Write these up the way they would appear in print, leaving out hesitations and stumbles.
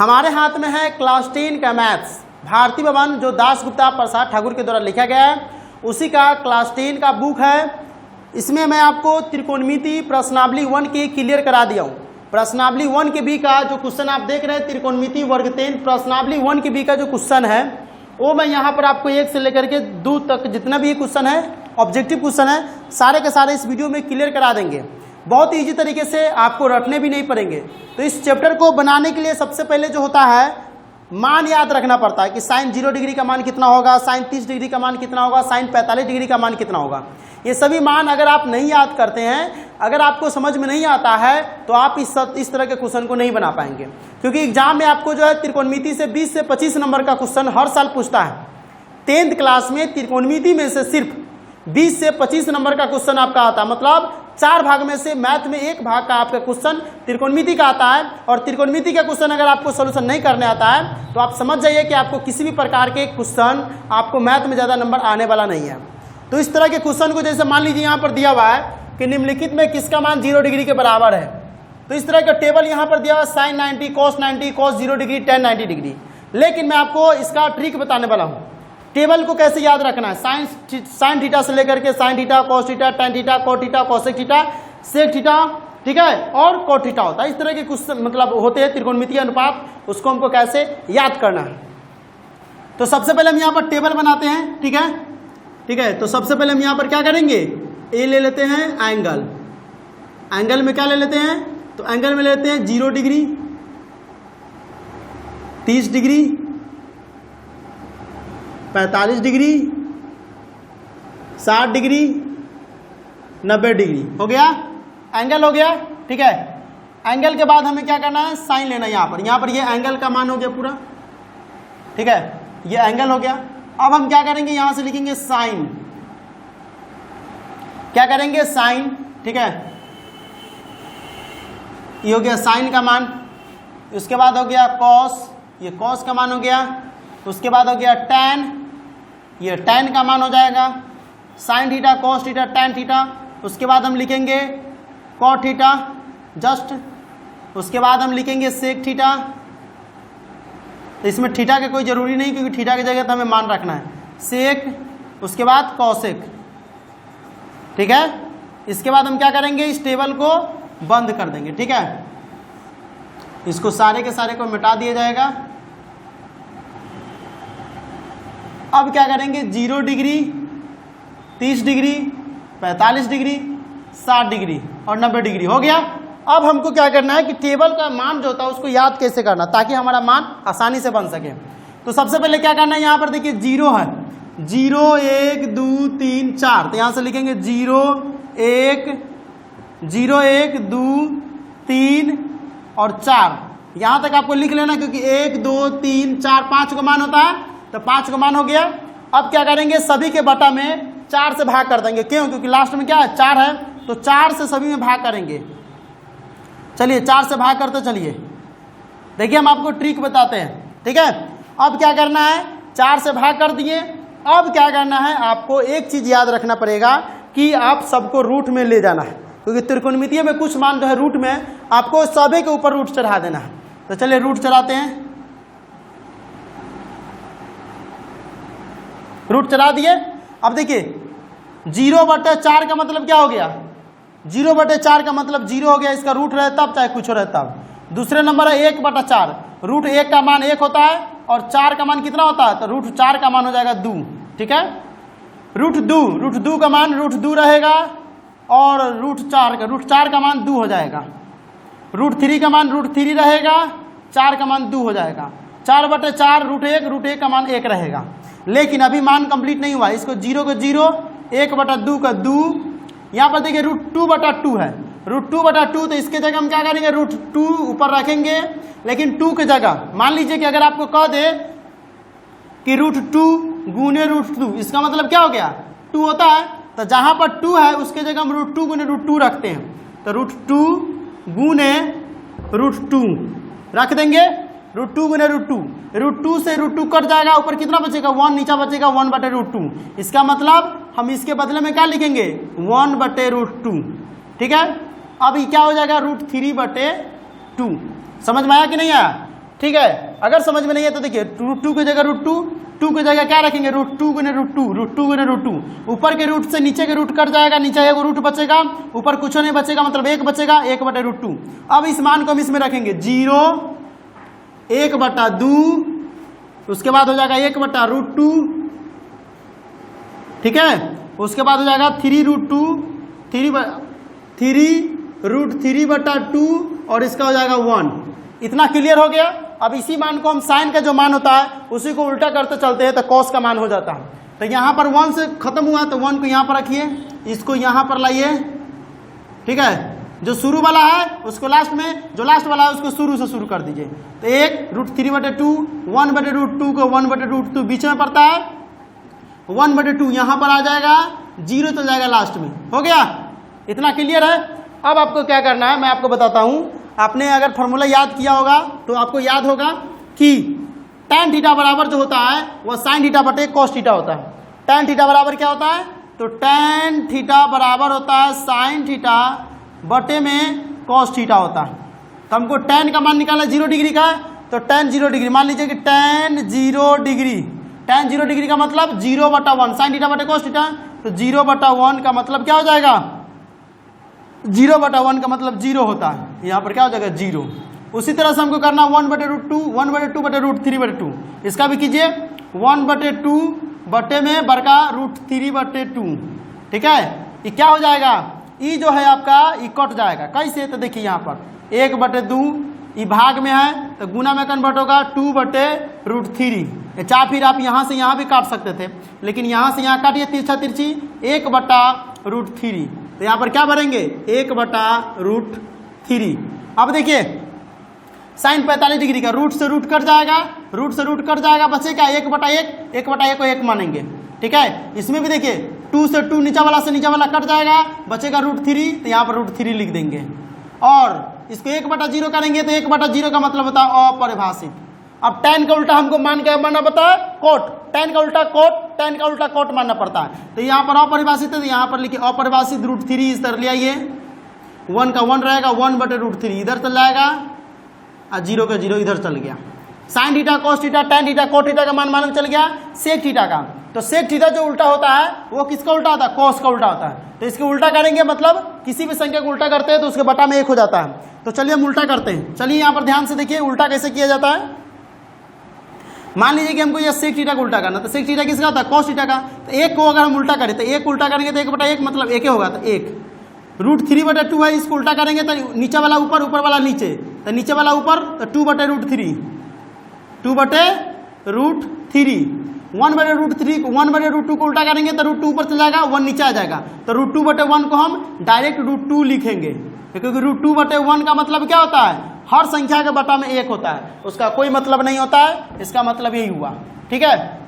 हमारे हाथ में है क्लास 10 का मैथ्स, भारती भवन जो दास गुप्ता प्रसाद ठाकुर के द्वारा लिखा गया है, उसी का क्लास 10 का बुक है। इसमें मैं आपको त्रिकोणमिति प्रश्नावली 1 की क्लियर करा दिया हूँ। प्रश्नावली 1 के बी का जो क्वेश्चन आप देख रहे हैं, त्रिकोणमिति वर्ग 10 प्रश्नावली 1 के बी का जो क्वेश्चन है वो मैं यहाँ पर आपको 1 से लेकर के 2 तक जितना भी क्वेश्चन है, ऑब्जेक्टिव क्वेश्चन है, सारे के सारे इस वीडियो में क्लियर करा देंगे। बहुत ईजी तरीके से, आपको रटने भी नहीं पड़ेंगे। तो इस चैप्टर को बनाने के लिए सबसे पहले जो होता है, मान याद रखना पड़ता है कि साइन 0 डिग्री का मान कितना होगा, साइन 30 डिग्री का मान कितना होगा, साइन 45 डिग्री का मान कितना होगा। ये सभी मान अगर आप नहीं याद करते हैं, अगर आपको समझ में नहीं आता है, तो आप इस तरह के क्वेश्चन को नहीं बना पाएंगे। क्योंकि एग्जाम में आपको जो है त्रिकोणमिति से 20 से 25 नंबर का क्वेश्चन हर साल पूछता है। 10th क्लास में त्रिकोणमिति में से सिर्फ 20 से 25 नंबर का क्वेश्चन आपका आता है। मतलब 4 भाग में से मैथ में 1 भाग का आपका क्वेश्चन त्रिकोणमिति का आता है। और त्रिकोणमिति का क्वेश्चन अगर आपको सोल्यूशन नहीं करने आता है, तो आप समझ जाइए कि आपको किसी भी प्रकार के क्वेश्चन, आपको मैथ में ज़्यादा नंबर आने वाला नहीं है। तो इस तरह के क्वेश्चन को, जैसे मान लीजिए यहाँ पर दिया हुआ है कि निम्नलिखित में किसका मान 0 डिग्री के बराबर है, तो इस तरह का टेबल यहाँ पर दिया हुआ है, sine 90, cos 90, cos 0 degree, tan 90 degree. लेकिन मैं आपको इसका ट्रिक बताने वाला हूँ। टेबल को कैसे याद रखना है, साइन थीटा से लेकर के sine theta, cos theta, tan theta, cot theta, cosec theta, sec theta, ठीक है, और कॉट थीटा होता है। इस तरह के कुछ मतलब होते हैं त्रिकोणमितीय अनुपात, उसको हमको कैसे याद करना है। तो सबसे पहले हम यहाँ पर टेबल बनाते हैं, ठीक है, ठीक है। तो सबसे पहले हम यहाँ पर क्या करेंगे, ए ले लेते हैं एंगल। एंगल में क्या ले लेते हैं, तो एंगल में लेते हैं 0 degree, 30 degree, 45 degree, 60 degree, 90 degree. हो गया, एंगल हो गया, ठीक है। एंगल के बाद हमें क्या करना है, साइन लेना है। यहाँ पर ये एंगल का मान हो गया पूरा, ठीक है, ये एंगल हो गया। अब हम क्या करेंगे, यहाँ से लिखेंगे साइन, क्या करेंगे, साइन, ठीक है, ये हो गया साइन का मान। उसके बाद हो गया कॉस, ये कॉस का मान हो गया। उसके बाद हो गया टैन, ये टैन का मान हो जाएगा। Sign theta, cos theta, tan theta. उसके बाद हम लिखेंगे कॉट थीटा जस्ट। उसके बाद हम लिखेंगे सेक थीटा। इसमें थीटा के कोई ज़रूरी नहीं, क्योंकि थीटा की जगह तो हमें मान रखना है, सेक। उसके बाद कॉसेक, ठीक है। इसके बाद हम क्या करेंगे, इस टेबल को बंद कर देंगे, ठीक है। इसको सारे के सारे को मिटा दिया जाएगा। अब क्या करेंगे, 0 डिग्री, 30 डिग्री, 45 डिग्री, 60 डिग्री और 90 डिग्री। हो गया। अब हमको क्या करना है कि टेबल का मान जो होता है उसको याद कैसे करना, ताकि हमारा मान आसानी से बन सके। तो सबसे पहले क्या करना है, यहाँ पर देखिए 0 है, 0 1 2 3 4। तो यहाँ से लिखेंगे 0 1 2 3 और 4। यहाँ तक आपको लिख लेना, क्योंकि 1 2 3 4 5 का मान होता है, तो 5 का मान हो गया। अब क्या करेंगे, सभी के बटा में 4 से भाग कर देंगे। क्यों, क्योंकि लास्ट में क्या है, 4 है, तो 4 से सभी में भाग करेंगे। चलिए 4 से भाग करते चलिए, देखिए हम आपको ट्रिक बताते हैं, ठीक है। अब क्या करना है, 4 से भाग कर दिए। अब क्या करना है, आपको एक चीज याद रखना पड़ेगा कि आप सबको रूट में ले जाना है, क्योंकि त्रिकोणमितीय में कुछ मान जो है रूट में, आपको सभी के ऊपर रूट चढ़ा देना है। तो चलिए रूट चढ़ाते हैं, रूट चढ़ा दिए। अब देखिए 0/4 का मतलब क्या हो गया, 0/4 का मतलब 0 हो गया, इसका रूट रहे तब, चाहे कुछ रहे तब। दूसरे नंबर है 1/4, रूट 1 का मान 1 होता है और 4 का मान कितना होता है, तो रूट 4 का मान हो जाएगा 2, ठीक है। रूट 2 का मान रूट 2 रहेगा और रूट 4 का मान 2 हो जाएगा। रूट 3 का मान रूट 3 रहेगा, 4 का मान 2 हो जाएगा। 4/4 रूट 1 का मान 1 रहेगा। लेकिन अभी मान कंप्लीट नहीं हुआ, इसको 0 को 0, 1/2 का 2। यहाँ पर देखिए रूट 2/2 है, रूट 2/2, तो इसके जगह हम क्या करेंगे, रूट 2 ऊपर रखेंगे। लेकिन 2 की जगह मान लीजिए कि अगर आपको कह दे कि रूट 2 गुने रूट 2, इसका मतलब क्या हो गया, 2 होता है, तो जहां पर 2 है उसके जगह हम रूट 2 गुने रूट 2 रखते हैं। तो रूट 2 गुने रूट 2 रख देंगे, रूट 2 गुने रूट 2, रूट 2 से रूट 2 कट जाएगा, ऊपर कितना बचेगा, 1 नीचा बचेगा 1/√2। इसका मतलब हम इसके बदले में क्या लिखेंगे, 1/√2, ठीक है। अब ये क्या हो जाएगा, √3/2। समझ में आया कि नहीं आया। ठीक है। अगर समझ में नहीं है तो देखिए रूट टू की जगह रूट टू, टू की जगह क्या रखेंगे रूट टू गुने रूट टू, रूट टू गुने रूट टू। ऊपर के रूट से नीचे के रूट कट जाएगा, नीचे एक रूट बचेगा, ऊपर कुछ नहीं बचेगा, मतलब एक बचेगा, 1/√2। अब इस मान को हम इसमें रखेंगे 0, 1/2, उसके बाद हो जाएगा 1/√2, ठीक है। उसके बाद हो जाएगा 3√2, 3√3/2 और इसका हो जाएगा 1। इतना क्लियर हो गया। अब इसी मान को हम साइन का जो मान होता है उसी को उल्टा करते चलते हैं तो कॉस का मान हो जाता है। तो यहाँ पर 1 से खत्म हुआ तो 1 को यहाँ पर रखिए, इसको यहाँ पर लाइए, ठीक है। जो शुरू वाला है उसको लास्ट में, जो लास्ट वाला है उसको शुरू से शुरू कर दीजिए। तो 1√3/2, 1/√2 को 1/√2 बीच में पड़ता है, 1/2 यहाँ पर आ जाएगा, 0 तो जाएगा लास्ट में। हो गया, इतना क्लियर है। अब आपको क्या करना है मैं आपको बताता हूँ। आपने अगर फॉर्मूला याद किया होगा तो आपको याद होगा कि tan थीटा बराबर जो होता है वह sin थीटा बटे cos थीटा होता है। tan थीटा बराबर क्या होता है? तो tan थीटा बराबर होता है sin थीटा बटे में cos थीटा होता है। तो हमको tan का मान निकालना 0 डिग्री का है, तो tan 0 डिग्री मान लीजिए कि tan 0 डिग्री, tan 0 डिग्री का मतलब 0/1 sin थीटा बटे cos थीटा, तो 0/1 का मतलब क्या हो जाएगा? 0/1 का मतलब 0 होता है, यहाँ पर क्या हो जाएगा 0। उसी तरह से हमको करना 1/√2, 1/2/√3/2, इसका भी कीजिए 1/2 बटे में बड़का √3/2, ठीक है। ये क्या हो जाएगा? ई जो है आपका ये कट जाएगा, कैसे? तो देखिए यहाँ पर 1/2 ये भाग में है तो गुना में कन्वर्ट होगा 2/√3। चाहे फिर आप यहाँ से यहाँ भी काट सकते थे, लेकिन यहाँ से यहाँ काटिए तिरछा तिरछी 1/√3, तो यहाँ पर क्या भरेंगे 1/√3। अब देखिए साइन 45 डिग्री का रूट से रूट कट जाएगा, रूट से रूट कट जाएगा, बचेगा 1/1, 1/1 को 1 मानेंगे, ठीक है। इसमें भी देखिए 2 से 2 नीचा वाला से नीचा वाला कट जाएगा, बचेगा √3, तो यहाँ पर √3 लिख देंगे। और इसको 1/0 करेंगे तो 1/0 का मतलब होता है अपरिभाषित। अब tan का उल्टा हमको मान क्या मानना पड़ता है? कोट। tan का उल्टा कोट, tan का उल्टा कोट मानना पड़ता है। तो यहाँ पर अपरिभाषित है तो यहाँ पर लिखिए अपरिभाषित √3 इस तरह ले आइए, 1 का 1 रहेगा, 1/√3 इधर चल जाएगा और 0 का 0 इधर चल गया। Sine theta cos theta tan theta cot theta का मान मालूम चल गया sec थीटा का। तो sec थीटा जो उल्टा होता है वो किसका उल्टा होता है? cos का उल्टा होता है। तो इसके उल्टा करेंगे मतलब किसी भी संख्या को उल्टा करते हैं तो उसके बटा में 1 हो जाता है। तो चलिए हम उल्टा करते हैं। चलिए यहाँ पर ध्यान से देखिए उल्टा कैसे किया जाता है। मान लीजिए कि हमको यह sec थीटा का उल्टा करना, तो sec थीटा किसका होता है? cos थीटा का। तो 1 को अगर हम उल्टा करें तो 1 उल्टा करेंगे तो 1/1 मतलब 1 होगा, तो 1 √3/2 है, इसको उल्टा करेंगे तो नीचे वाला ऊपर, ऊपर वाला नीचे, तो नीचे वाला ऊपर, तो 2/√3, 2/√3, 1/√3 1/√2 को उल्टा करेंगे तो √2 ऊपर चला जाएगा, 1 नीचे आ जाएगा, तो √2/1 को हम डायरेक्ट √2 लिखेंगे, क्योंकि √2/1 का मतलब क्या होता है? हर संख्या के बटा में 1 होता है, उसका कोई मतलब नहीं होता है, इसका मतलब यही हुआ, ठीक है।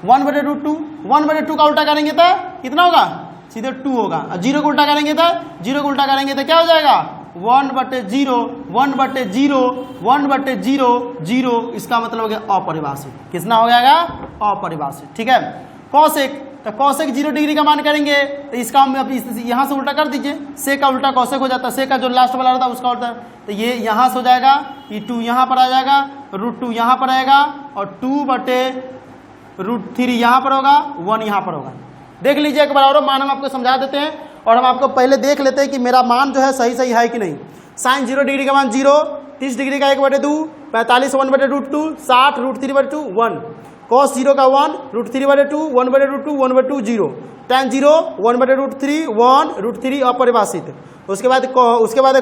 1/√2, 1/2 का उल्टा करेंगे तो कितना होगा? सीधे 2 होगा। और 0 को उल्टा करेंगे तो 0 को उल्टा करेंगे तो क्या हो जाएगा? 1/0, 1/0, 1/0, 0, इसका मतलब हो गया अपरिभाषित। कितना हो जाएगा? अपरिभाषित, ठीक है। कॉसेक, तो कॉसेक 0 डिग्री का मान करेंगे तो इसका हम यहाँ से उल्टा कर दीजिए, से का उल्टा कॉसेक हो जाता है, से का जो लास्ट वाला रहता है उसका उल्टा, तो ये यहाँ से हो जाएगा, ये 2 यहाँ पर आ जाएगा, √2 यहाँ पर आएगा और 2/√3 यहाँ पर होगा, 1 यहाँ पर होगा। देख लीजिए एक बार और मान हम आपको समझा देते हैं और हम आपको पहले देख लेते हैं कि मेरा मान जो है सही सही है कि नहीं। साइन 0 डिग्री का मान 0, 30 डिग्री का 1/2, 45 1/√2, 60 √3/2 1, cos 0 का 1 √3/2, 1/2, 1/2 0, tan 0 1/√3 1 √3 अपरिभाषित। उसके बाद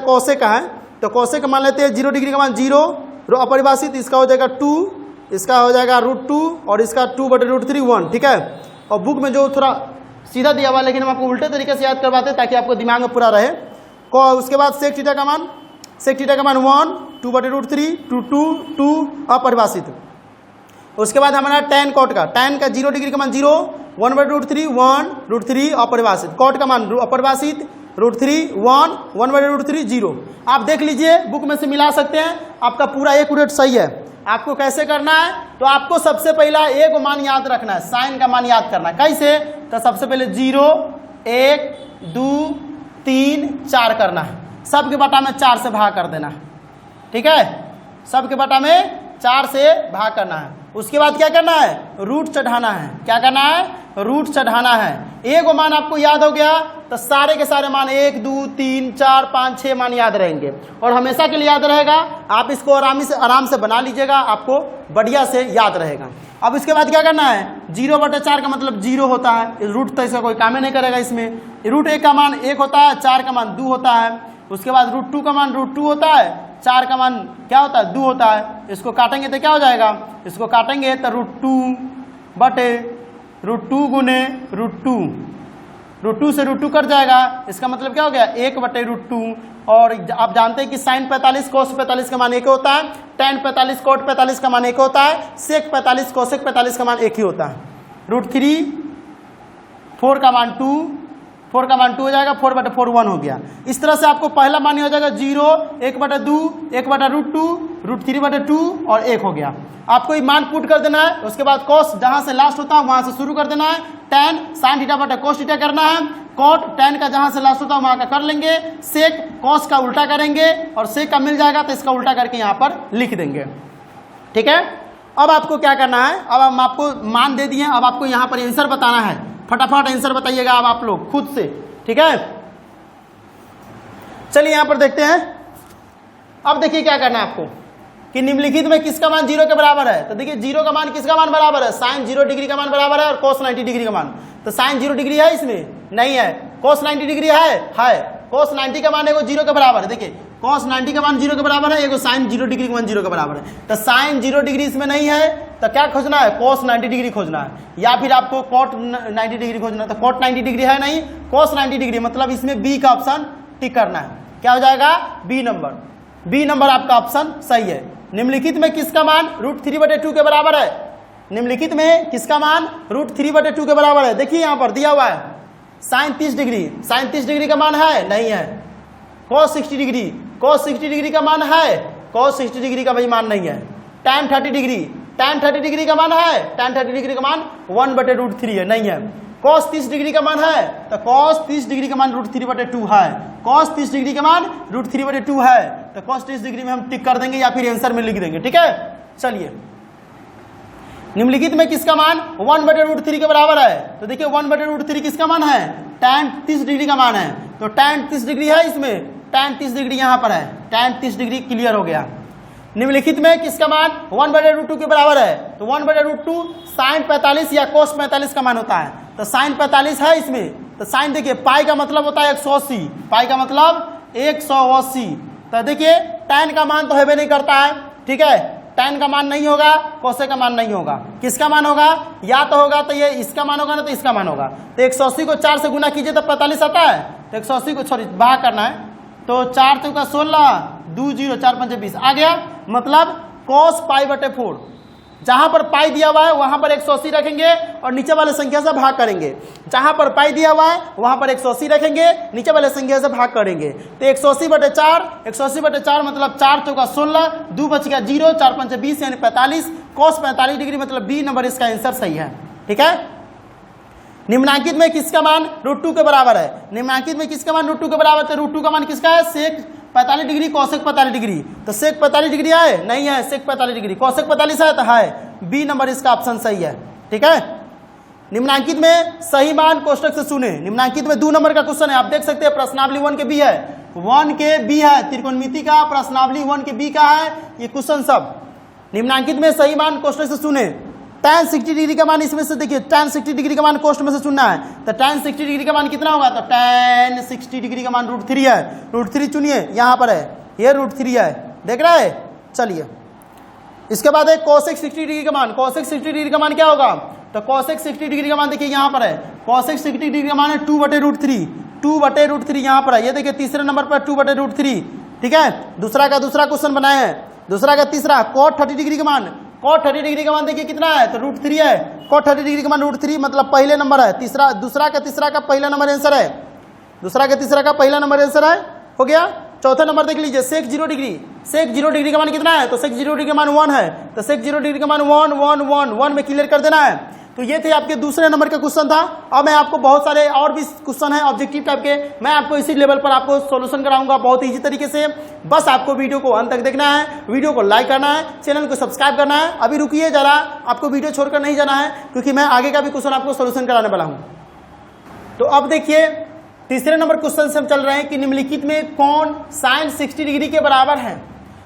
cosec का है, तो cosec मान लेते हैं 0 डिग्री का मान 0 अपरिभाषित, इसका हो जाएगा 2, इसका हो जाएगा √2 और इसका 2/√3 1, ठीक है। और बुक में जो थोड़ा सीधा दिया हुआ, लेकिन हम आपको उल्टे तरीके से याद करवाते हैं ताकि आपको दिमाग में पूरा रहे। उसके बाद sec थीटा का मान 1 2/√3 2 अपरिभाषित। उसके बाद हमारा tan cot का, tan का 0 डिग्री का मान 0, 1/√3 1 √3 अपरिभाषित, cot का मान अपरिभाषित √3 1 1/√3 0। आप देख लीजिए बुक में से मिला सकते हैं, आपका पूरा एक्यूरेट सही है। आपको कैसे करना है? तो आपको सबसे पहला एक मान याद रखना है, साइन का मान याद करना है। कैसे? तो सबसे पहले 0 1 2 3 4 करना है, सबके बटा में 4 से भाग कर देना है, ठीक है। सब के बटा में 4 से भाग करना है। उसके बाद क्या करना है, रूट चढ़ाना है। क्या करना है, रूट चढ़ाना है। एक वो मान आपको याद हो गया तो सारे के सारे मान 1 2 3 4 5 6 मान याद रहेंगे और हमेशा के लिए याद रहेगा। आप इसको आराम से बना लीजिएगा, आपको बढ़िया से याद रहेगा। अब इसके बाद क्या करना है, 0/4 का मतलब 0 होता है, रूट तो इसका कोई काम ही नहीं करेगा इसमें। रूट 1 का मान 1 होता है, 4 का मान 2 होता है। उसके बाद रूट 2 का मान रूट 2 होता है, 4 का मान क्या होता है, 2 होता है। इसको काटेंगे तो क्या हो जाएगा, इसको काटेंगे तो √2 गुने √2, √2 से √2 कट जाएगा। इसका मतलब क्या हो गया, 1/√2। और आप जानते हैं कि sin 45 cos 45 का मान 1 होता है, tan 45 cot 45 का मान 1 होता है, sec 45 cosec 45 का मान 1 ही होता है। √3 4 का मान 2, 4 का मान 2 हो जाएगा, 4/4 1 हो गया। इस तरह से आपको पहला मान हो जाएगा 0, 1/2, 1/√2, √3/2 और 1 हो गया। आपको ये मान पुट कर देना है। उसके बाद cos जहां से लास्ट होता है वहां से शुरू कर देना है, tan sin θ/cos θ करना है, cot tan का जहां से लास्ट होता है वहां का कर लेंगे, sec cos का उल्टा करेंगे और sec का मिल जाएगा तो इसका उल्टा करके यहाँ पर लिख देंगे। ठीक है, अब आपको क्या करना है, अब हम आपको मान दे दिए, अब आपको यहाँ पर आंसर बताना है। फटाफट आंसर बताइएगा अब आप लोग खुद से। ठीक है, चलिए यहाँ पर देखते हैं। अब देखिए क्या करना है आपको कि निम्नलिखित में किसका मान 0 के बराबर है। तो देखिए 0 का मान किसका मान बराबर है, sin 0 डिग्री का मान बराबर है और cos 90 डिग्री का मान। तो sin 0 डिग्री है इसमें, नहीं है। cos 90 डिग्री है। cos 90 का मान एगो 0 के बराबर है। देखिए cos 90 का मान 0 के बराबर है, एगो sin 0 डिग्री का मान 0 के बराबर है। तो sin 0 डिग्री इसमें नहीं है तो क्या खोजना है, cos 90 डिग्री खोजना है, या फिर आपको cot 90 डिग्री खोजना है। तो cot 90 डिग्री है नहीं, cos 90 डिग्री, मतलब इसमें बी का ऑप्शन टिक करना है। क्या हो जाएगा, बी नंबर आपका ऑप्शन सही है। निम्नलिखित में किसका मान √3/2 के बराबर है, निम्नलिखित में किसका मान √3/2 के बराबर है। देखिए यहाँ पर दिया हुआ है sin 30 डिग्री का मान है, नहीं है। cos 60 डिग्री का मान है, cos 60 डिग्री का भाई मान नहीं है। tan 30 डिग्री का मान है, tan 30 डिग्री का मान 1/√3 है, नहीं है। cos 30 डिग्री का मान है तो cos 30 डिग्री का मान √3/2 है, cos 30 डिग्री का मान √3/2 है। तो cos 30 डिग्री में हम टिक कर देंगे या फिर आंसर में लिख देंगे। ठीक है, चलिए निम्नलिखित में किसका मान 1/√3 के बराबर है। तो देखिए 1/√3 किसका मान है, tan 30 डिग्री का मान है। तो tan 30 डिग्री है इसमें, tan 30 डिग्री यहाँ पर है, tan 30 डिग्री क्लियर हो गया। निम्नलिखित में किसका मान 1/√2 के बराबर है। तो 1/√2 sin 45 या cos 45 का मान होता है। तो sin 45 है इसमें, तो sin देखिए पाई का मतलब होता है 180, पाई का मतलब 180। तो देखिए tan का मान तो हेबे नहीं करता है। ठीक है, tan का मान नहीं होगा, cos का मान नहीं होगा। किसका मान होगा, या तो होगा तो ये इसका मान होगा ना तो इसका मान होगा। तो 180 को 4 से गुना कीजिए तो 45 आता है। तो 180 को भाग करना है, तो 4 तो का 16, 2 0 4 5 20 आ गया। मतलब cos π/4, जहां पर पाई दिया हुआ है वहां पर 180 रखेंगे और नीचे वाले संख्या से भाग करेंगे। जहां पर पाई दिया हुआ है वहां पर 180 रखेंगे, नीचे वाले संख्या से भाग करेंगे। तो 180/4 मतलब 4 चौका 16, 2 बच गया 0, 4 5 20 यानी 45। cos 45 डिग्री मतलब बी नंबर इसका आंसर सही है। ठीक है, निम्नांकित में किसका मान √2 के बराबर है। निम्नांकित में किसका मान √2 के बराबर है। √2 का मान किसका है, sec 45 डिग्री cosec 45 डिग्री। तो sec 45 डिग्री है, नहीं है। sec 45 डिग्री, cosec 45 है तो है, बी नंबर इसका ऑप्शन सही है। ठीक है, निम्नांकित में सही मान कोष्टक से सुने। निम्नांकित में 2 नंबर का क्वेश्चन है, आप देख सकते हैं प्रश्नावली 1 के बी है, 1 के बी है, त्रिकोणमिति का प्रश्नावली 1 के बी का है ये क्वेश्चन सब। निम्नांकित में सही मान कोष्टक से सुने। tan 60 डिग्री का मान इसमें से देखिए, tan 60 डिग्री का मान कोष्ट में से चुनना है। तो tan 60 डिग्री का मान कितना होगा, तो tan 60 डिग्री का मान √3 है। √3 चुनिए, यहाँ पर है, ये √3 है, देख रहा है। चलिए इसके बाद है cosec 60 डिग्री का मान। cosec 60 डिग्री का मान क्या होगा, तो cosec 60 डिग्री का मान देखिए यहाँ पर है, cosec 60 डिग्री का मान है 2/√3, 2/√3 यहाँ पर है। ये देखिए तीसरे नंबर पर 2/√3। ठीक है, दूसरा का दूसरा क्वेश्चन बनाए हैं, दूसरा का तीसरा cot 30 डिग्री का मान। cot 30 डिग्री का मान देखिए कितना है, तो √3 है। cot 30 डिग्री का मान √3 मतलब पहले नंबर है। दूसरा का तीसरा का पहला नंबर आंसर है, दूसरा का तीसरा का पहला नंबर आंसर है, हो गया। चौथा नंबर देख लीजिए, sec 0 डिग्री। sec 0 डिग्री का मान कितना है, तो sec 0 डिग्री का मान 1 है। तो sec 0 डिग्री का मान 1 में क्लियर कर देना है। तो ये थे आपके दूसरे नंबर का क्वेश्चन था। अब मैं आपको बहुत सारे और भी क्वेश्चन है ऑब्जेक्टिव टाइप के, मैं आपको इसी लेवल पर आपको सॉल्यूशन कराऊंगा बहुत ईजी तरीके से। बस आपको वीडियो को अंत तक देखना है, वीडियो को लाइक करना है, चैनल को सब्सक्राइब करना है। अभी रुकिए जरा, आपको वीडियो छोड़कर नहीं जाना है, क्योंकि मैं आगे का भी क्वेश्चन आपको सॉल्यूशन कराने वाला हूँ। तो अब देखिए तीसरे नंबर क्वेश्चन से हम चल रहे हैं कि निम्नलिखित में कौन साइन 60 डिग्री के बराबर है।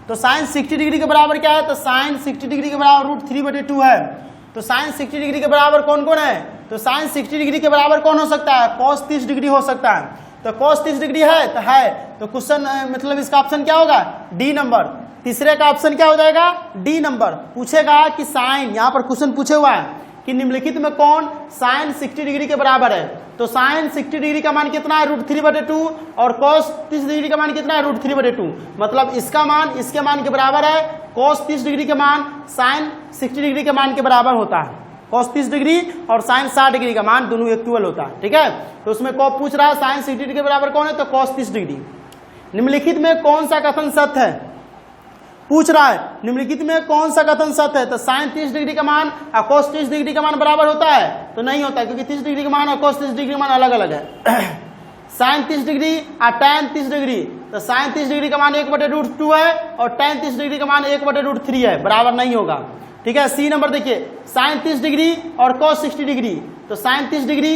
तो साइन 60 डिग्री के बराबर क्या है, तो साइन 60 डिग्री के बराबर √3/2 है। तो साइन 60 डिग्री के बराबर कौन कौन है, तो साइन 60 डिग्री के बराबर कौन हो सकता है, cos 30 डिग्री हो सकता है। तो cos 30 डिग्री है तो क्वेश्चन मतलब इसका ऑप्शन क्या होगा, डी नंबर। तीसरे का ऑप्शन क्या हो जाएगा, डी नंबर। पूछेगा कि साइन, यहाँ पर क्वेश्चन पूछे हुआ है कि निम्नलिखित में कौन साइन 60 डिग्री के बराबर है। तो साइन 60 डिग्री का मान कितना है, √3/2, और cos 30 डिग्री का मान कितना है, √3/2। मतलब इसका मान इसके मान के बराबर है। cos 30 डिग्री का मान साइन 60 डिग्री के मान के बराबर होता है। cos 30 डिग्री और साइन 60 डिग्री का मान दोनों इक्वल होता है, ठीक है। तो उसमें कौन पूछ रहा है, साइन 60 डिग्री के बराबर कौन है, तो cos 30 डिग्री। निम्नलिखित में कौन सा कथन सत्य है, पूछ रहा है निम्नलिखित में कौन सा कथन सत्य है। तो साइन 30 डिग्री का मान और cos 30 डिग्री का मान बराबर होता है, तो नहीं होता है, क्योंकि 30 डिग्री का मान और cos 30 डिग्री का मान अलग अलग है। साइन 30 डिग्री और tan 30 डिग्री, तो साइन 30 डिग्री का मान 1/√2 है और tan 30 डिग्री का मान 1/√3 है, बराबर नहीं होगा, ठीक है। सी नंबर देखिए, साइन 30 डिग्री और cos 60 डिग्री, तो साइन 30 डिग्री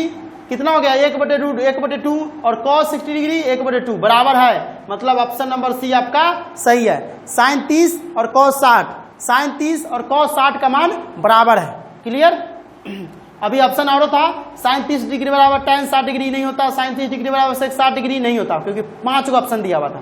कितना हो गया, 1/2 और cos 60 डिग्री 1/2 बराबर है। मतलब ऑप्शन नंबर सी आपका सही है। साइन 30 और cos 60, साइन 30 और cos 60 का मान बराबर है। क्लियर। अभी ऑप्शन और था, साइन 30 डिग्री बराबर tan 60 डिग्री नहीं होता, साइन 30 डिग्री बराबर sec 60 डिग्री नहीं होता, क्योंकि 5 का ऑप्शन दिया हुआ था।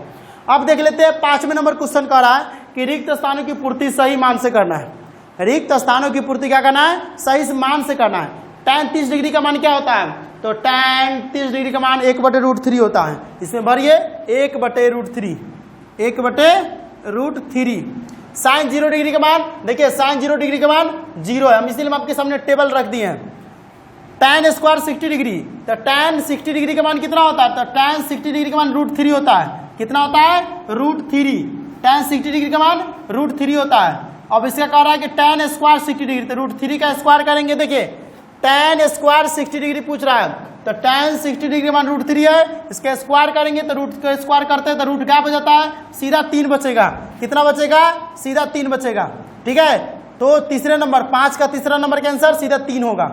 अब देख लेते हैं 5वें नंबर क्वेश्चन कह रहा है कि रिक्त स्थानों की पूर्ति सही मान से करना है। रिक्त स्थानों की पूर्ति क्या करना है, सही मान से करना है। tan 30 डिग्री का मान क्या होता है, तो tan 30 डिग्री का मान 1/√3 होता है। इसमें भरिए 1/√3, 1/√3। साइन 0 डिग्री का मान, देखिए साइन 0 डिग्री का मान 0 है, हम इसीलिए आपके सामने टेबल रख दिए हैं। tan स्क्वायर 60 डिग्री, तो tan 60 डिग्री का मान कितना होता है, तो tan 60 डिग्री का मान √3 होता है। कितना होता है, √3। tan 60 डिग्री का मान √3 होता है। अब इसका कह रहा है कि tan स्क्वायर 60 डिग्री, तो √3 का स्क्वायर करेंगे। देखिए tan स्क्वायर 60 डिग्री पूछ रहा है, तो tan 60 डिग्री मान √3 है, इसका स्क्वायर करेंगे तो रूट का स्क्वायर करते हैं तो रूट क्या बच जाता है, सीधा 3 बचेगा। कितना बचेगा, सीधा 3 बचेगा, ठीक है। तो तीसरे नंबर 5 का तीसरा नंबर का आंसर सीधा 3 होगा।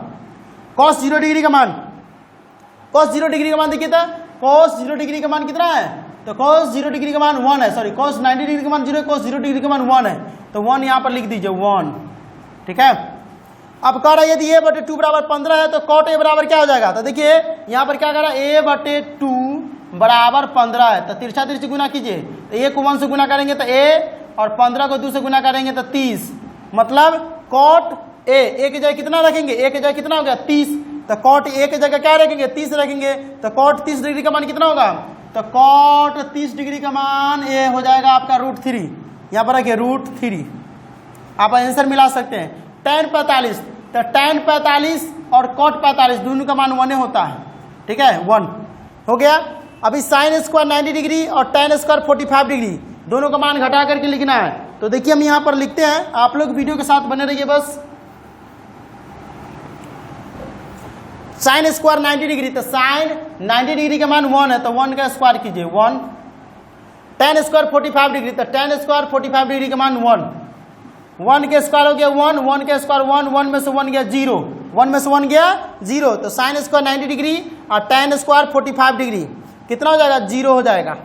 cos 0 डिग्री का मान, cos 0 डिग्री का मान देखिए, तो cos 0 डिग्री का मान कितना है, तो cos 0 डिग्री का मान 1 है, सॉरी cos 90 डिग्री का मान 0 है, cos 0 डिग्री का मान 1 है, तो 1 यहाँ पर लिख दीजिए 1, ठीक है। अब कह रहा है यदि a/2 बराबर 15 है तो cot a बराबर क्या हो जाएगा, तो देखिए यहाँ पर क्या कह रहा है, a/2 बराबर 15 है, तो तिरछा तिरछी गुना कीजिए, तो a को 1 से गुना करेंगे तो a और 15 को 2 से गुना करेंगे तो 30। मतलब cot a की जगह कितना रखेंगे, a की जगह कितना हो गया 30, तो cot a की जगह क्या रखेंगे 30 रखेंगे, तो cot 30 डिग्री का मान कितना होगा, तो cot 30 डिग्री का मान a हो जाएगा आपका √3। यहाँ पर रखिए √3, आप आंसर मिला सकते हैं। tan 45, तो tan 45 और cot 45 दोनों का मान 1 होता है, ठीक है, 1 हो गया। अभी साइन स्क्वायर 90 डिग्री और tan स्क्वायर 45 डिग्री दोनों का मान घटा करके लिखना है। तो देखिए हम यहाँ पर लिखते हैं, आप लोग वीडियो के साथ बने रहिए बस। साइन स्क्वायर 90 डिग्री, तो साइन 90 डिग्री का मान 1 है, तो 1 का स्क्वायर कीजिए 1। tan स्क्वायर 45 डिग्री, तो tan स्क्वायर 45 डिग्री का मान 1 के स्क्वायर हो गया 1 के स्क्वायर 1 में से 1 गया 0, 1 में से 1 गया 0, तो साइन स्क्वायर 90 डिग्री और tan स्क्वायर 45 डिग्री कितना हो जाएगा, 0 हो जाएगा।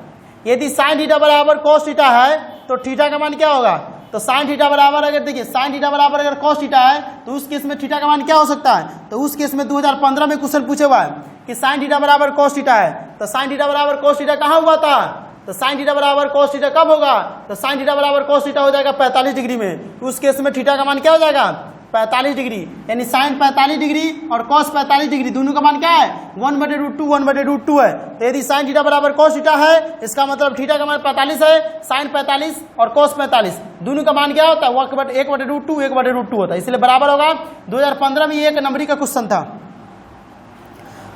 यदि साइन थीटा बराबर cos थीटा है तो थीटा का मान क्या होगा, तो साइन थीटा बराबर, अगर देखिए साइन थीटा बराबर अगर cos थीटा है तो उस केस में थीटा का मान क्या हो सकता है, तो उस केस में 2015 में क्वेश्चन पूछे हुआ है कि साइन थीटा बराबर cos थीटा है, तो साइन थीटा बराबर cos थीटा कहाँ हुआ था, तो साइन थीटा बराबर cos थीटा कब होगा, तो साइन थीटा बराबर cos थीटा हो जाएगा 45 डिग्री में। उस केस में थीटा का मान क्या हो जाएगा, 45 डिग्री, यानी साइन 45 डिग्री और cos 45 डिग्री दोनों का मान क्या है, 1/√2 1/√2 है। तो यदि साइन थीटा बराबर cos थीटा है, इसका मतलब थीटा का मान 45 है, साइन 45 और cos 45 दोनों का मान क्या होता है, 1/√2 1/√2 होता है, इसलिए बराबर होगा। 2015 में ये 1 नंबरी का क्वेश्चन था।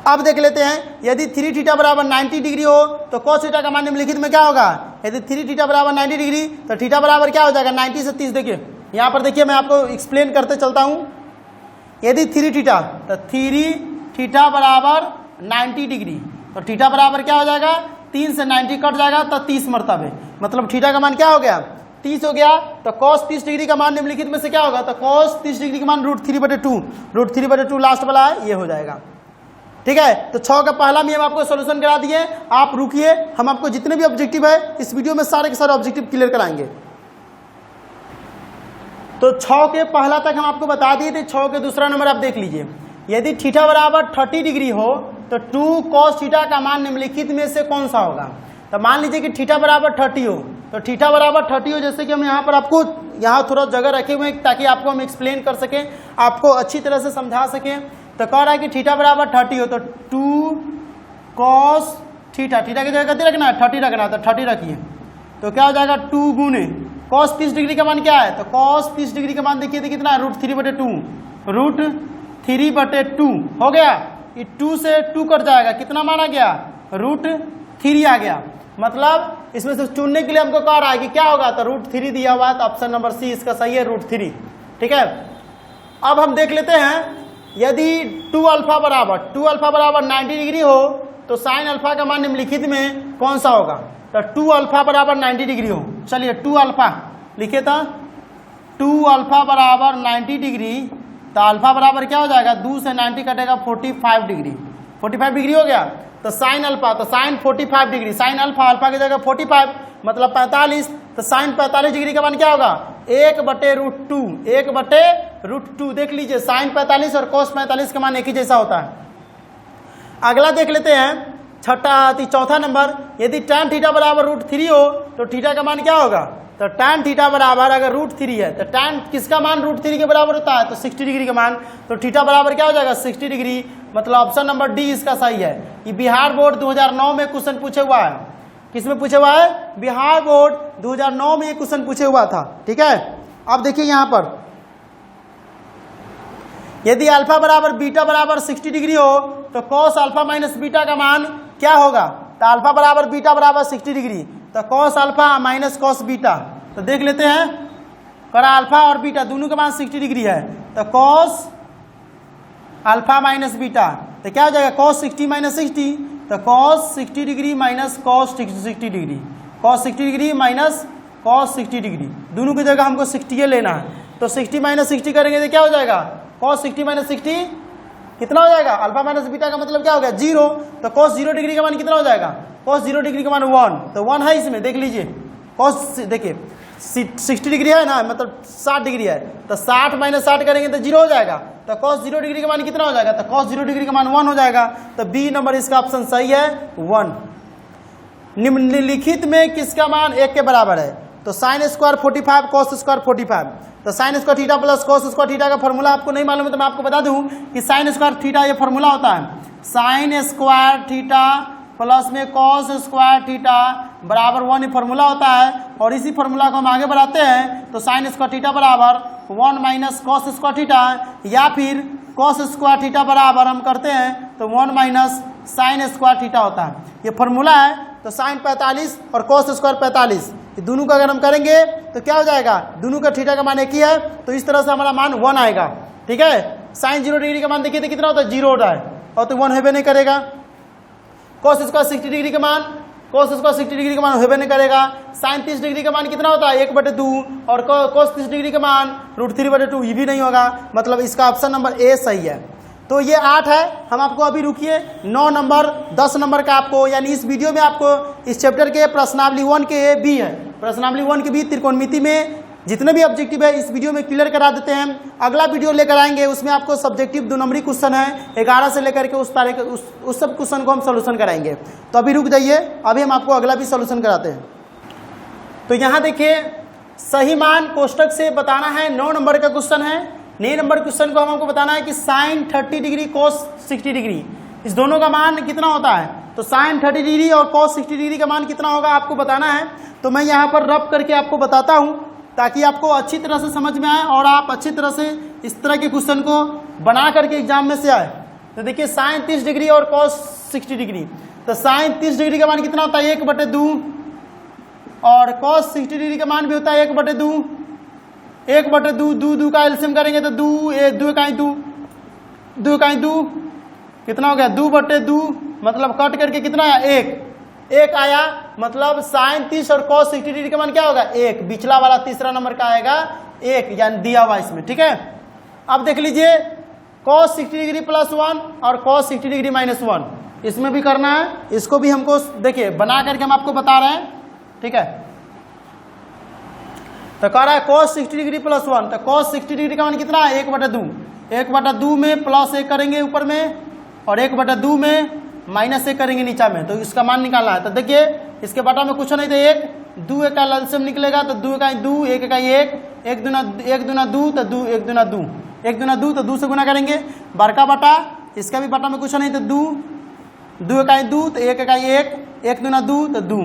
अब देख लेते हैं, यदि 3 थीटा बराबर 90 डिग्री हो तो cos थीटा का मान निम्नलिखित में क्या होगा, यदि 3 थीटा बराबर 90 डिग्री तो थीटा बराबर क्या हो जाएगा 90 से 30। देखिए यहाँ पर देखिए मैं आपको एक्सप्लेन करते चलता हूँ। यदि 3 थीटा तो 3 थीटा बराबर 90 डिग्री, तो थीटा बराबर क्या हो जाएगा, 3 से 90 कट जाएगा तो 30 मरतबे, मतलब थीटा का मान क्या हो गया, 30 हो गया। तो cos 30 डिग्री का मान निम्नलिखित में से क्या होगा, तो cos 30 डिग्री का मान √3/2, √3/2 लास्ट वाला है, ये हो जाएगा। ठीक है, तो 6 का पहला भी हम आपको सोल्यूशन करा दिए। आप रुकिए, हम आपको जितने भी ऑब्जेक्टिव है इस वीडियो में सारे के सारे ऑब्जेक्टिव क्लियर कराएंगे। तो 6 के पहला तक हम आपको बता दिए थे। 6 के दूसरा नंबर आप देख लीजिए, यदि थीटा बराबर 30 डिग्री हो तो 2 cos थीटा का मान निम्नलिखित में से कौन सा होगा। तो मान लीजिए कि थीटा बराबर 30 हो, तो थीटा बराबर 30 हो, जैसे कि हम यहाँ पर आपको यहाँ थोड़ा जगह रखे हुए हैं ताकि आपको हम एक्सप्लेन कर सकें, आपको अच्छी तरह से समझा सकें। तो कह रहा है कि थीटा बराबर 30 हो तो 2 cos थीटा, थीटा की जगह कितनी रखना है, 30 रखना है, तो 30 रखिए। तो क्या हो जाएगा, 2 गुने cos 30 डिग्री का मान क्या है, तो cos 30 डिग्री का मान देखिए तो कितना है, √3/2, √3/2 हो गया। ये 2 से 2 कट जाएगा, कितना माना गया, √3 आ गया। मतलब इसमें से चुनने के लिए हमको कह रहा है कि क्या होगा, तो √3 दिया हुआ है, तो ऑप्शन नंबर सी इसका सही है, √3। ठीक है, अब हम देख लेते हैं, यदि 2 अल्फा बराबर 90 डिग्री हो तो साइन अल्फा का मान निम्नलिखित में कौन सा होगा। तो 2 अल्फा बराबर 90 डिग्री हो, चलिए 2 अल्फा लिखे था, 2 अल्फा बराबर 90 डिग्री, तो अल्फा बराबर क्या हो जाएगा, 2 से 90 कटेगा 45 डिग्री, 45 डिग्री हो गया। तो साइन अल्फा, तो sine 45 degree, sine alpha, alpha की जगह 45 मतलब 45, तो साइन 45 डिग्री का मान क्या होगा, 1/√2, 1/√2। देख लीजिए साइन 45 और cos 45 का मान एक ही जैसा होता है। अगला देख लेते हैं, चौथा नंबर, यदि tan थीटा बराबर √3 हो तो थीटा का मान क्या होगा। तो tan थीटा बराबर अगर √3 है तो tan किसका मान √3 के बराबर होता है, तो 60 डिग्री का मान, तो थीटा बराबर क्या हो जाएगा, 60 डिग्री, मतलब ऑप्शन नंबर डी इसका सही है। ये बिहार बोर्ड 2009 में क्वेश्चन पूछे हुआ है, किसमें पूछे हुआ है, बिहार बोर्ड 2009 में ये क्वेश्चन पूछे हुआ था। ठीक है, अब देखिए यहाँ पर, यदि अल्फा बराबर बीटा बराबर 60 डिग्री हो तो cos अल्फा माइनस बीटा का मान क्या होगा। तो अल्फा बराबर बीटा बराबर 60 डिग्री, तो cos alpha minus cos beta, तो देख लेते हैं, करा अल्फा और बीटा दोनों का मान 60 डिग्री है, तो cos अल्फा माइनस बीटा, तो क्या हो जाएगा, cos 60 माइनस 60, तो cos 60 degree minus cos 60 degree, cos 60 degree minus cos 60 degree, दोनों की जगह हमको 60 लेना है। तो 60 माइनस 60 करेंगे तो क्या हो जाएगा, cos 60 माइनस 60 कितना हो जाएगा, अल्फा माइनस बीटा का मतलब क्या हो गया, 0। तो cos 0 डिग्री का मान कितना हो जाएगा, cos 0 डिग्री का मान 1, तो 1 है इसमें, देख लीजिए cos, देखिए 60 डिग्री है ना, मतलब 60 डिग्री है, तो 60 माइनस 60 करेंगे तो 0 हो जाएगा। तो cos 0 डिग्री का मान कितना हो जाएगा, तो cos 0 डिग्री का मान 1 हो जाएगा। तो बी नंबर इसका ऑप्शन सही है, 1। निम्नलिखित में किसका मान 1 के बराबर है। तो साइन स्क्वायर 45 cos स्क्वायर 45, तो sine square theta plus cos square theta का फॉर्मूला आपको नहीं मालूम है तो मैं आपको बता दूं कि साइन स्क्वायर थीटा ये फॉर्मूला होता है, साइन स्क्वायर थीटा प्लस में cos स्क्वायर थीटा बराबर 1 फॉर्मूला होता है। और इसी फॉर्मूला को हम आगे बढ़ाते हैं, तो साइन स्क्वायर थीटा बराबर 1 माइनस cos स्क्वायर थीटा, या फिर cos स्क्वायर थीटा बराबर हम करते हैं तो 1 माइनस साइन स्क्वायर थीटा होता है। ये फॉर्मूला है। तो साइन 45 और cos स्क्वायर 45, ये दोनों का अगर हम करेंगे तो क्या हो जाएगा, दोनों का थीटा का मान एक ही है, तो इस तरह से हमारा मान 1 आएगा। ठीक है, साइन 0 डिग्री का मान देखिए तो कितना होता है, 0 होता है, और तो 1 होबे नहीं करेगा। cos स्क्वायर 60 डिग्री का मान, cos स्क्वायर 60 डिग्री का मान होबे नहीं करेगा। साइन 30 डिग्री का मान कितना होता है, 1/2, और cos 30 डिग्री का मान √3/2, ये भी नहीं होगा, मतलब इसका ऑप्शन नंबर ए सही है। तो ये 8 है, हम आपको अभी रुकिए 9 नंबर 10 नंबर का आपको, यानी इस वीडियो में आपको इस चैप्टर के प्रश्नावली 1 के बी है, प्रश्नावली 1 के बी त्रिकोणमिति में जितने भी ऑब्जेक्टिव है इस वीडियो में क्लियर करा देते हैं। अगला वीडियो लेकर आएंगे, उसमें आपको सब्जेक्टिव 2 नंबरी क्वेश्चन है 11 से लेकर के उस तारीख उस सब क्वेश्चन को हम सोल्यूशन कराएंगे। तो अभी रुक जाइए, अभी हम आपको अगला भी सोल्यूशन कराते हैं। तो यहाँ देखिए, सही मान कोष्टक से बताना है, 9 नंबर का क्वेश्चन है। 9 नंबर क्वेश्चन को हमको बताना है कि साइन 30 डिग्री cos 60 डिग्री, इस दोनों का मान कितना होता है। तो साइन 30 डिग्री और cos 60 डिग्री का मान कितना होगा आपको बताना है। तो मैं यहाँ पर रब करके आपको बताता हूँ ताकि आपको अच्छी तरह से समझ में आए और आप अच्छी तरह से इस तरह के क्वेश्चन को बना करके एग्जाम में से आए। तो देखिए साइन 30 डिग्री और cos 60 डिग्री, तो साइन 30 डिग्री का मान कितना होता है, 1/2, और cos 60 डिग्री का मान भी होता है 1/2, 1/2, 2 का एलसीएम करेंगे तो 2 का 2, 2 का 2 कितना हो गया 2/2, मतलब कट करके कितना आया 1 आया, मतलब साइन 30 और कॉस 60 डिग्री का मान क्या होगा 1, पिछला वाला तीसरा नंबर का आएगा 1, यानी दिया हुआ इसमें। ठीक है, अब देख लीजिए कॉस 60 डिग्री +1 और कॉस 60 डिग्री -1, इसमें भी करना है, इसको भी हमको देखिए बना करके हम आपको बता रहे हैं। ठीक है, तो कह रहा है cos 60 डिग्री +1, तो cos 60 डिग्री का मान कितना है 1/2, 1/2 में +1 करेंगे ऊपर में और 1/2 में -1 करेंगे नीचा में, तो इसका मान निकालना है। तो देखिए इसके बटा में कुछ नहीं तो 1, 2 का ललसम निकलेगा तो 2 का 2, 1 का 1, 1 दूना 2 तो 2, 1 दूना 2, 1 दूना 2 तो 2 से गुना करेंगे, बड़का बटा इसका भी बटा में कुछ नहीं तो 2, 2 का 2 तो 1 का 1, 1 दूना 2 तो 2।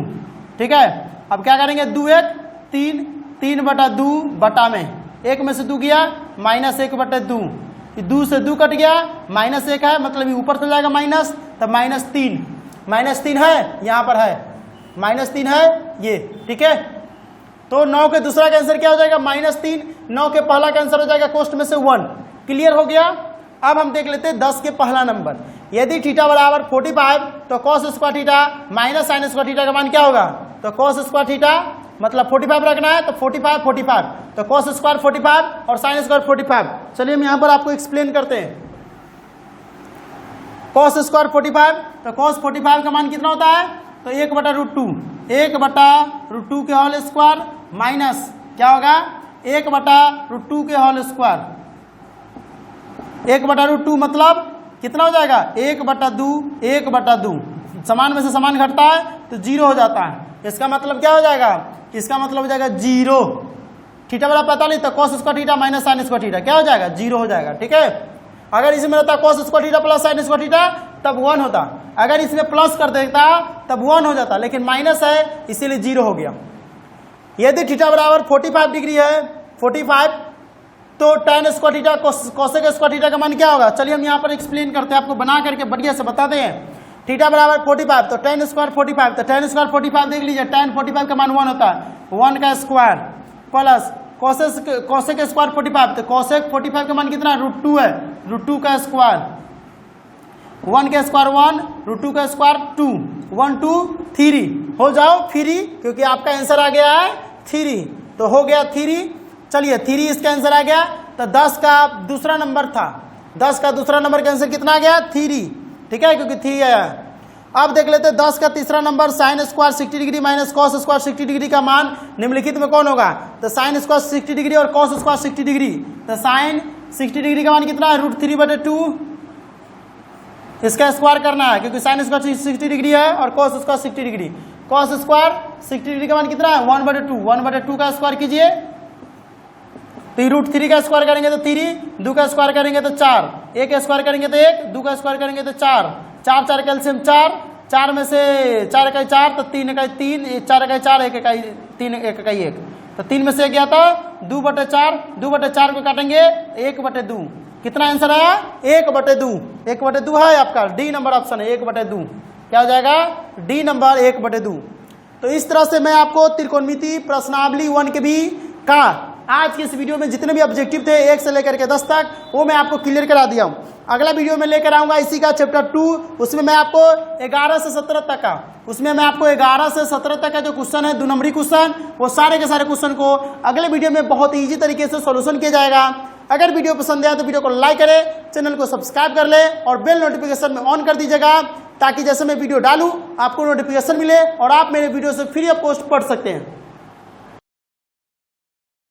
ठीक है, अब क्या करेंगे 2 1 3, 3/2 बटा में 1 में से 2 गया -1/2, 2 से 2 कट गया, -1 है मतलब ये ऊपर चला जाएगा माइनस, तब -3 है, यहाँ पर है -3 है ये। ठीक है, तो 9 के दूसरा का आंसर क्या हो जाएगा -3, 9 के पहला का आंसर हो जाएगा कोष्ट में से 1। क्लियर हो गया। अब हम देख लेते हैं 10 के पहला नंबर, यदि थीटा बराबर 45 तो cos square theta minus sine square theta का मान क्या होगा, तो cos स्क्वायर थीटा मतलब 45 रखना है तो 45 तो cos स्क्वायर 45 और साइन स्क्वायर 45। चलिए हम यहाँ पर आपको एक्सप्लेन करते हैं। cos स्क्वायर 45, तो cos 45 का मान कितना होता है, तो 1/√2, 1/√2 के होल स्क्वायर माइनस क्या होगा 1/√2 के होल स्क्वायर, 1/√2 मतलब कितना हो जाएगा 1/2, समान में से समान घटता है तो 0 हो जाता है। इसका मतलब क्या हो जाएगा, इसका मतलब हो जाएगा 0। थीटा बराबर 45 तो cos square theta minus sine square theta क्या हो जाएगा 0 हो जाएगा। ठीक है, अगर इसमें रहता cos square theta plus sine square theta तब 1 होता, अगर इसमें प्लस कर देता तब 1 हो जाता, लेकिन माइनस है इसीलिए 0 हो गया। यदि थीटा बराबर 45 डिग्री है 45 तो tan square theta cosec square theta का मान क्या होगा, चलिए हम यहाँ पर एक्सप्लेन करते हैं, आपको बना करके बढ़िया से बताते हैं। थीटा बराबर 45 तो tan स्क्वायर 45, तो tan स्क्वायर 45 देख लीजिए, tan 45 का मान 1 होता है, 1 का स्क्वायर प्लस कोसेक स्क्वायर 45, तो कोसेक 45 का मान कितना √2 है, √2 का स्क्वायर, 1 का स्क्वायर 1, √2 का स्क्वायर 2, 1 2 3 हो जाओ फ्री, क्योंकि आपका आंसर आ गया है 3, तो हो गया 3। चलिए 3 इसका आंसर आ गया, तो 10 का दूसरा नंबर था, 10 का दूसरा नंबर का आंसर कितना आ गया 3। ठीक है, क्योंकि 3 आया। अब देख लेते हैं 10 का तीसरा number sine square 60 degree minus cos square 60 degree का मान निम्नलिखित में कौन होगा, तो साइन स्क्वायर 60 डिग्री और कॉस स्क्वायर 60 डिग्री, तो साइन 60 डिग्री का मान कितना है √3/2, इसका स्क्वायर करना है क्योंकि साइन स्क्वायर 60 डिग्री है और cos square 60 degree, cos square 60 degree का मान कितना है 1/2 का स्क्वायर कीजिए, तो √3 का स्क्वायर करेंगे तो 3, 2 का स्क्वायर करेंगे तो 4, 1 का स्क्वायर करेंगे तो 1, 2 का स्क्वायर करेंगे तो 4, 4 का एलसीएम 4, 4 में से 4 का 4 तो 3 का 3, 4 का 4, 1 का 3, 1 का 1, तो 3 में से 1 गया था 2/4, 2/4 को काटेंगे 1/2, कितना आंसर आया 1/2, 1/2 है आपका, डी नंबर ऑप्शन है 1/2, क्या हो जाएगा डी नंबर 1/2। तो इस तरह से मैं आपको त्रिकोणमिति प्रश्नावली 1 के भी का आज की इस वीडियो में जितने भी ऑब्जेक्टिव थे 1 से लेकर के 10 तक वो मैं आपको क्लियर करा दिया हूँ। अगला वीडियो में लेकर आऊंगा इसी का चैप्टर 2, उसमें मैं आपको 11 से 17 तक का, उसमें मैं आपको 11 से 17 तक का जो क्वेश्चन है 2 नंबरी क्वेश्चन, वो सारे के सारे क्वेश्चन को अगले वीडियो में बहुत ईजी तरीके से सोल्यूशन किया जाएगा। अगर वीडियो पसंद आया तो वीडियो को लाइक करें, चैनल को सब्सक्राइब कर ले और बेल नोटिफिकेशन में ऑन कर दीजिएगा, ताकि जैसे मैं वीडियो डालूं आपको नोटिफिकेशन मिले और आप मेरे वीडियो से फ्री ऑफ कॉस्ट पढ़ सकते हैं।